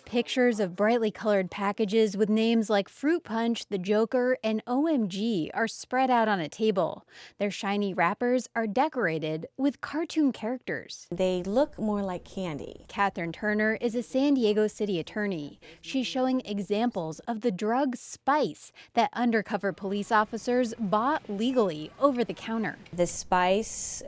Pictures of brightly colored packages with names like Fruit Punch, The Joker, and OMG are spread out on a table. Their shiny wrappers are decorated with cartoon characters. They look more like candy. Catherine Turner is a San Diego city attorney. She's showing examples of the drug spice that undercover police officers bought legally over the counter. The spice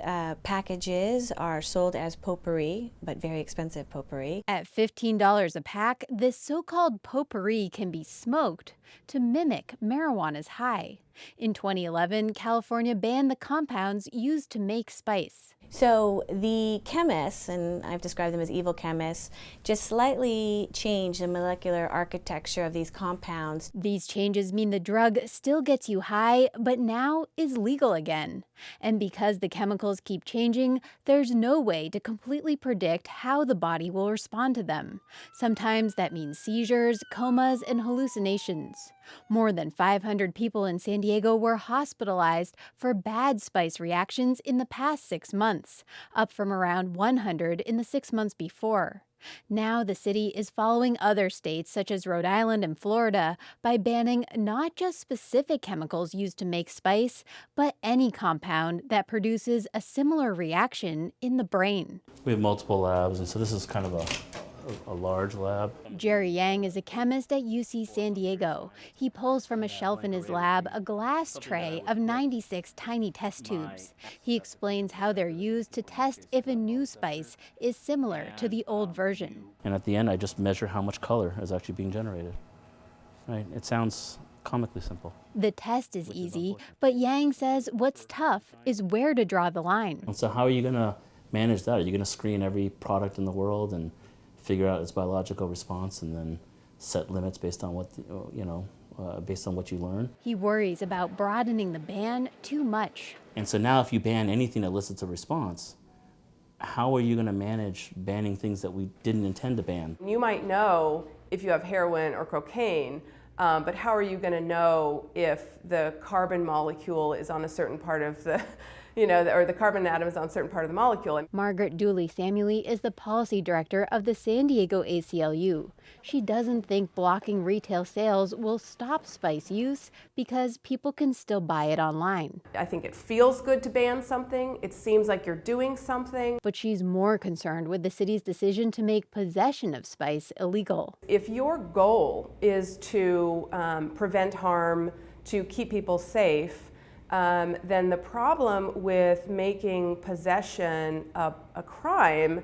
packages are sold as potpourri, but very expensive potpourri. At $15 a pack, this so-called potpourri can be smoked to mimic marijuana's high. In 2011, California banned the compounds used to make spice. So the chemists, and I've described them as evil chemists, just slightly changed the molecular architecture of these compounds. These changes mean the drug still gets you high, but now is legal again. And because the chemicals keep changing, there's no way to completely predict how the body will respond to them. Sometimes that means seizures, comas, and hallucinations. More than 500 people in San Diego were hospitalized for bad spice reactions in the past 6 months, up from around 100 in the 6 months before. Now the city is following other states such as Rhode Island and Florida by banning not just specific chemicals used to make spice, but any compound that produces a similar reaction in the brain. We have multiple labs, and so this is kind of a large lab. Jerry Yang is a chemist at UC San Diego. He pulls from a shelf in his lab a glass tray of 96 tiny test tubes. He explains how they're used to test if a new spice is similar to the old version. And at the end, I just measure how much color is actually being generated. Right? It sounds comically simple. The test is easy, but Yang says what's tough is where to draw the line. And so how are you going to manage that? Are you going to screen every product in the world and figure out its biological response and then set limits based on what, based on what you learn? He worries about broadening the ban too much. And so now if you ban anything that elicits a response, how are you going to manage banning things that we didn't intend to ban? You might know if you have heroin or cocaine, but how are you going to know if the carbon molecule is on a certain part of the or the carbon atom is on a certain part of the molecule? Margaret Dooley-Samueli is the policy director of the San Diego ACLU. She doesn't think blocking retail sales will stop spice use because people can still buy it online. I think it feels good to ban something. It seems like you're doing something. But she's more concerned with the city's decision to make possession of spice illegal. If your goal is to prevent harm, to keep people safe, then the problem with making possession a crime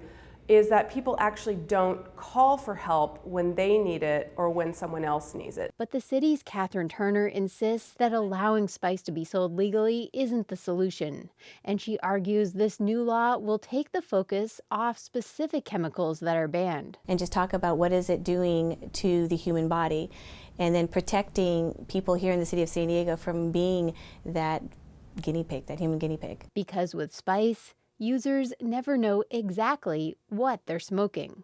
is that people actually don't call for help when they need it or when someone else needs it. But the city's Catherine Turner insists that allowing spice to be sold legally isn't the solution. And she argues this new law will take the focus off specific chemicals that are banned. And just talk about what is it doing to the human body, and then protecting people here in the city of San Diego from being that guinea pig, that human guinea pig. Because with spice, users never know exactly what they're smoking.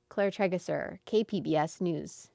Claire Tregesser, KPBS News.